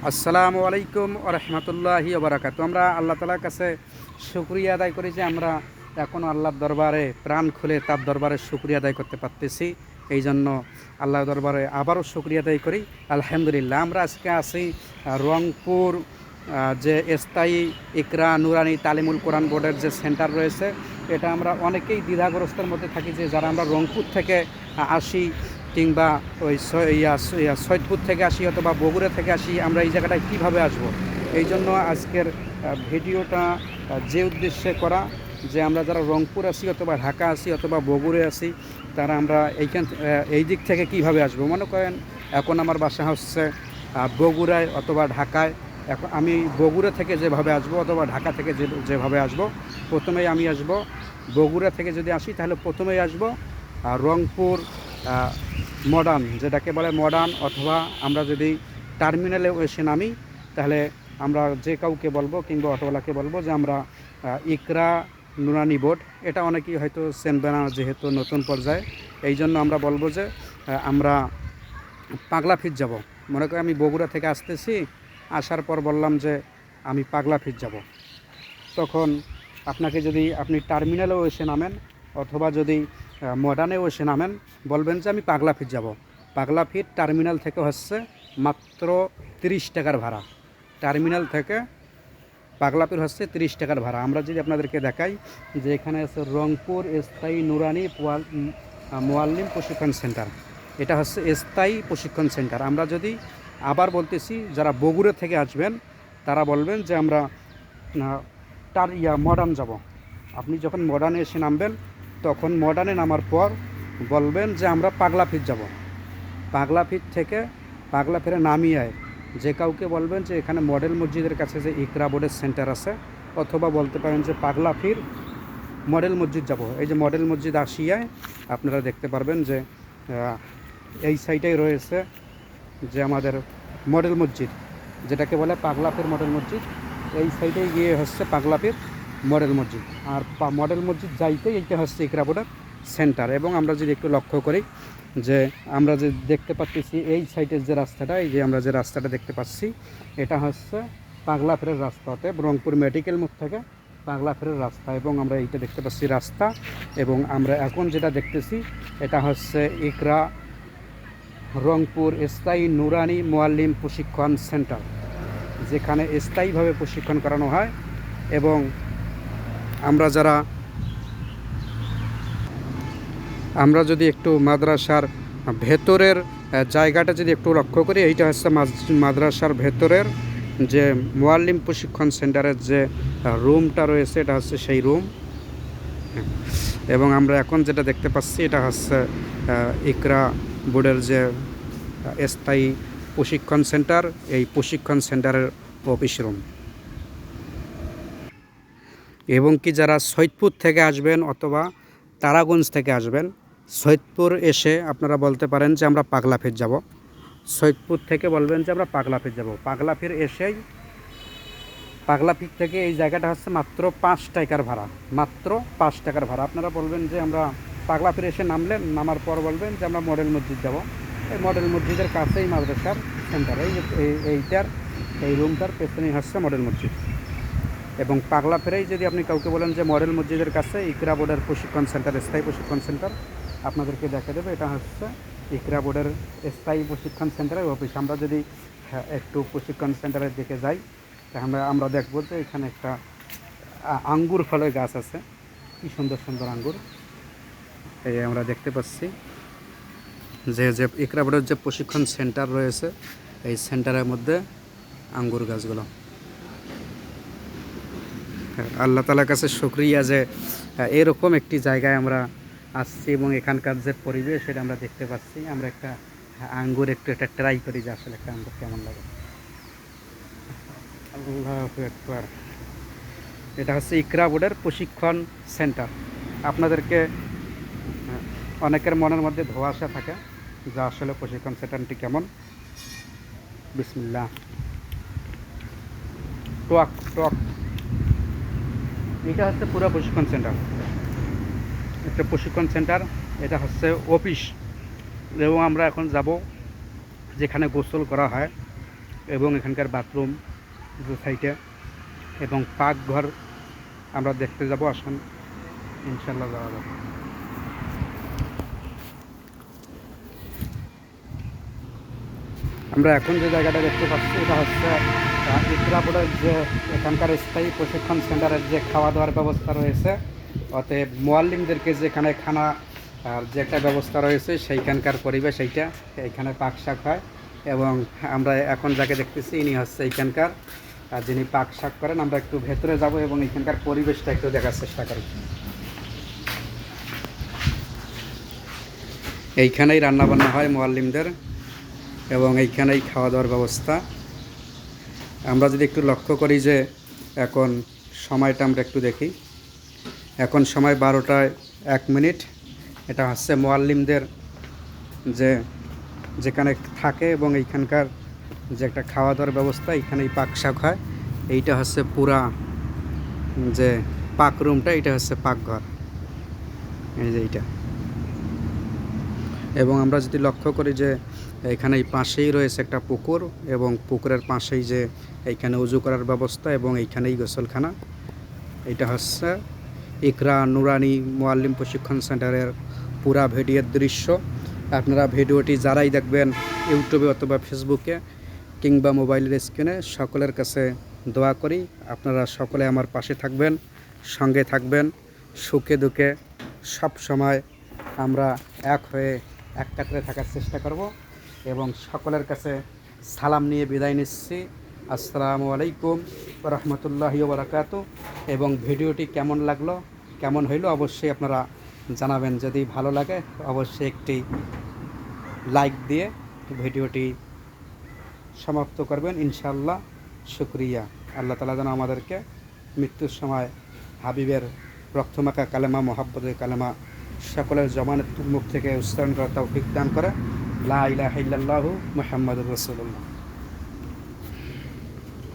আসসালামু আলাইকুম ওয়া রাহমাতুল্লাহি ওয়া বারাকাতুহু। আমরা আল্লাহ তাআলার কাছে শুকরিয়া আদায় করি যে আমরা এখনও আল্লাহর দরবারে প্রাণ খুলে তার দরবারে শুকরিয়া আদায় করতে পারতেছি। এই জন্য আল্লাহর দরবারে আবারও শুকরিয়া আদায় করি। আলহামদুলিল্লাহ। আমরা আজকে আছি রংপুর যে স্থায়ী ইকরা নুরানি তালিমুল কোরআন বোর্ডের যে সেন্টার রয়েছে, এটা আমরা অনেকেই দ্বিধাগ্রস্তের মধ্যে থাকি যে যারা আমরা রংপুর থেকে আসি কিংবা ওই সৈয়দপুর থেকে আসি অথবা বগুড়া থেকে আসি, আমরা এই জায়গাটায় কীভাবে আসব। এই জন্য আজকের ভিডিওটা যে উদ্দেশ্যে করা যে আমরা যারা রংপুর আসি অথবা ঢাকা আসি অথবা বগুড়ে আসি, তারা আমরা এই দিক থেকে কিভাবে আসব। মনে করেন এখন আমার বাসা হচ্ছে বগুড়ায় অথবা ঢাকায়। এখন আমি বগুড়া থেকে যেভাবে আসব অথবা ঢাকা থেকে যেভাবে আসব, প্রথমেই আমি আসব বগুড়া থেকে যদি আসি তাহলে প্রথমেই আসব রংপুর মডার্ন, যেটাকে বলে মডার্ন, অথবা আমরা যদি টার্মিনালে এসে নামি তাহলে আমরা যে কাউকে বলবো কিংবা অটোওয়ালাকে বলবো যে আমরা ইকরা নুরানি বোর্ড। এটা অনেকেই হয়তো চেনবে না যেহেতু নতুন পর্যায়ে, এই জন্য আমরা বলবো যে আমরা পাগলা ফিট যাব। মনে করি আমি বগুড়া থেকে আসতেছি, আসার পর বললাম যে আমি পাগলা ফিট যাব, তখন আপনাকে যদি আপনি টার্মিনালেও এসে নামেন অথবা যদি মডার্নেও এসে নামেন, বলবেন যে আমি পাগলা ফিট যাব। পাগলা ফিট টার্মিনাল থেকে হচ্ছে মাত্র 30 টাকার ভাড়া। টার্মিনাল থেকে পাগলা ফিট হচ্ছে 30 টাকার ভাড়া। আমরা যদি আপনাদেরকে দেখাই যে এখানে আছে রংপুর স্থায়ী নুরানি মোয়াল্লিম প্রশিক্ষণ সেন্টার, এটা হচ্ছে স্থায়ী প্রশিক্ষণ সেন্টার। আমরা যদি আবার বলতেছি, যারা বগুড়া থেকে আসবেন তারা বলবেন যে আমরা মডার্ন যাব। আপনি যখন মডার্নে এসে নামবেন তখন মডার্নে নামার পর বলবেন যে আমরা পাগলা ফিট যাব। পাগলা ফিট থেকে পাগলা ফিরে নামিয়ে যে কাউকে বলবেন যে এখানে মডেল মসজিদের কাছে যে ইকরা বোর্ডের সেন্টার আছে, অথবা বলতে পারেন যে পাগলা ফির মডেল মসজিদ যাব। এই যে মডেল মসজিদ আসিয়ায় আপনারা দেখতে পারবেন যে এই সাইডেই রয়েছে যে আমাদের মডেল মসজিদ, যেটাকে বলে পাগলা ফির মডেল মসজিদ। এই সাইডে গিয়ে হচ্ছে পাগলা ফির মডেল মসজিদ, আর মডেল মসজিদ যাইতেই এইটা হচ্ছে ইকরা বোর্ডের সেন্টার। এবং আমরা যদি একটু লক্ষ্য করি যে আমরা যে দেখতে পাচ্ছি এই সাইডের যে রাস্তাটা, এই যে আমরা যে রাস্তাটা দেখতে পাচ্ছি, এটা হচ্ছে পাগলা ফেরের রাস্তা, অতএব রংপুর মেডিকেল মোড় থেকে পাগলা ফেরের রাস্তা। এবং আমরা এইটা দেখতে পাচ্ছি রাস্তা, এবং আমরা এখন যেটা দেখতেছি এটা হচ্ছে ইকরা রংপুর স্থায়ী নুরানি মোয়াল্লিম প্রশিক্ষণ সেন্টার, যেখানে স্থায়ীভাবে প্রশিক্ষণ করানো হয়। এবং আমরা যদি একটু মাদ্রাসার ভেতরের জায়গাটা যদি একটু লক্ষ্য করি, এইটা হচ্ছে মাদ্রাসার ভেতরের যে মোয়াল্লিম প্রশিক্ষণ সেন্টারের যে রুমটা রয়েছে, এটা হচ্ছে সেই রুম। এবং আমরা এখন যেটা দেখতে পাচ্ছি এটা হচ্ছে ইকরা বোর্ডের যে স্থায়ী প্রশিক্ষণ সেন্টার, এই প্রশিক্ষণ সেন্টারের অফিস রুম। এবং কি যারা সৈয়দপুর থেকে আসবেন অথবা তারাগঞ্জ থেকে আসবেন, সৈয়দপুর এসে আপনারা বলতে পারেন যে আমরা পাগলা ফির যাব। সৈয়দপুর থেকে বলবেন যে আমরা পাগলা ফির যাব। পাগলা ফির এসেই পাগলা ফির থেকে এই জায়গাটা হচ্ছে মাত্র 5 টাকার ভাড়া, মাত্র 5 টাকার ভাড়া। আপনারা বলবেন যে আমরা পাগলা ফির এসে নামার পর বলবেন যে আমরা মডেল মসজিদ যাব। এই মডেল মসজিদের কাছেই মাদ্রাসার সেন্টার, এইটার এই রুমটার পেছনেই হচ্ছে মডেল মসজিদ। এবং পাগলা ফেরেই যদি আপনি কাউকে বলেন যে মডেল মসজিদের কাছে ইকরা বোর্ডের প্রশিক্ষণ সেন্টার, স্থায়ী প্রশিক্ষণ সেন্টার, আপনাদেরকে দেখা দেবে এটা হচ্ছে ইকরা বোর্ডের স্থায়ী প্রশিক্ষণ সেন্টারের অফিস। আমরা যদি একটু প্রশিক্ষণ সেন্টারের দিকে যাই তাহলে আমরা দেখব যে এখানে একটা আঙ্গুর ফলের গাছ আছে, কি সুন্দর সুন্দর আঙ্গুর। এই আমরা দেখতে পাচ্ছি যে ইকরা বোর্ডের যে প্রশিক্ষণ সেন্টার রয়েছে, এই সেন্টারের মধ্যে আঙ্গুর গাছগুলো। আল্লাহ তাআলার কাছে শুকরিয়া যে এরকম একটি জায়গায় আমরা আসছি এবং এখানকার যে পরিবেশ সেটা আমরা দেখতে পাচ্ছি। আমরা একটা আঙ্গুর একটা ট্রাই করি যে আসলে একটা আঙ্গুর কেমন লাগে। আল্লাহু আকবার। এটা হচ্ছে ইকরা বোর্ডের প্রশিক্ষণ সেন্টার। আপনাদেরকে অনেকের মনের মধ্যে ধোঁয়াশা থাকে যে আসলে প্রশিক্ষণ সেন্টারটি কেমন। বিসমিল্লাহ। টক টক এটা হচ্ছে পুরো প্রশিক্ষণ সেন্টার, একটা প্রশিক্ষণ সেন্টার। এটা হচ্ছে অফিস। এবং আমরা এখন যাব যেখানে গোসল করা হয় এবং এখানকার বাথরুম দু সাইডে এবং পাকঘর আমরা দেখতে যাব। আসুন ইনশাল্লাহ যাওয়া যাবে। আমরা এখন যে জায়গাটা দেখতে পাচ্ছি এটা হচ্ছে ইকরাপুরের যে এখানকার স্থায়ী প্রশিক্ষণ সেন্টারের যে খাওয়া দাওয়ার ব্যবস্থা রয়েছে, অতএব মোয়াল্লিমদেরকে যেখানে খানা আর যে একটা ব্যবস্থা রয়েছে সেইখানকার পরিবেশ এইটা, এইখানে পাক শাক হয় এবং আমরা এখন যাকে দেখতেছি ইনি হচ্ছে এইখানকার যিনি পাক শাক করেন। আমরা একটু ভেতরে যাব এবং এইখানকার পরিবেশটা একটু দেখার চেষ্টা করি। এইখানেই রান্নাবান্না হয় মোয়াল্লিমদের এবং এইখানেই খাওয়া দাওয়ার ব্যবস্থা। আমরা যদি একটু লক্ষ্য করি যে এখন সময়টা আমরা একটু দেখি, এখন সময় 12টা 1 মিনিট। এটা হচ্ছে মোয়াল্লিমদের যেখানে থাকে এবং এইখানকার যে একটা খাওয়া দাওয়ার ব্যবস্থা, এইখানেই পাক শাক হয়। এইটা হচ্ছে পুরা যে পাক রুমটা, এটা হচ্ছে পাকঘর, এই যে এইটা। এবং আমরা যদি লক্ষ্য করি যে এখানে এই পাশেই রয়েছে একটা পুকুর এবং পুকুরের পাশেই যে এইখানে উজু করার ব্যবস্থা এবং এইখানেই গোসলখানা। এটা হচ্ছে ইকরা নুরানি মোয়াল্লিম প্রশিক্ষণ সেন্টারের পুরা ভিডিওর দৃশ্য। আপনারা ভিডিওটি যারাই দেখবেন ইউটিউবে অথবা ফেসবুকে কিংবা মোবাইলের স্ক্রিনে, সকলের কাছে দোয়া করি আপনারা সকলে আমার পাশে থাকবেন, সঙ্গে থাকবেন, সুখে দুঃখে সব সময় আমরা এক হয়ে এক কাতারে থাকার চেষ্টা করব। এবং সকলের কাছে সালাম নিয়ে বিদায় নিচ্ছি। আসসালামু আলাইকুম ওয়া রাহমাতুল্লাহি ওয়া বারাকাতুহু। এবং ভিডিওটি কেমন লাগলো, কেমন হইলো অবশ্যই আপনারা জানাবেন। যদি ভালো লাগে অবশ্যই একটি লাইক দিয়ে ভিডিওটি সমাপ্ত করবেন ইনশাআল্লাহ। শুকরিয়া। আল্লাহ তাআলা যেন আমাদেরকে মৃত্যুর সময় হাবিবের রক্তমাখা কালেমা, মোহাব্বতের কালেমা সকলের জবানের মুখ থেকে উচ্চারণ করার তৌফিক দান করে। লা ইলাহা ইল্লাল্লাহু মুহাম্মাদুর রাসূলুল্লাহ।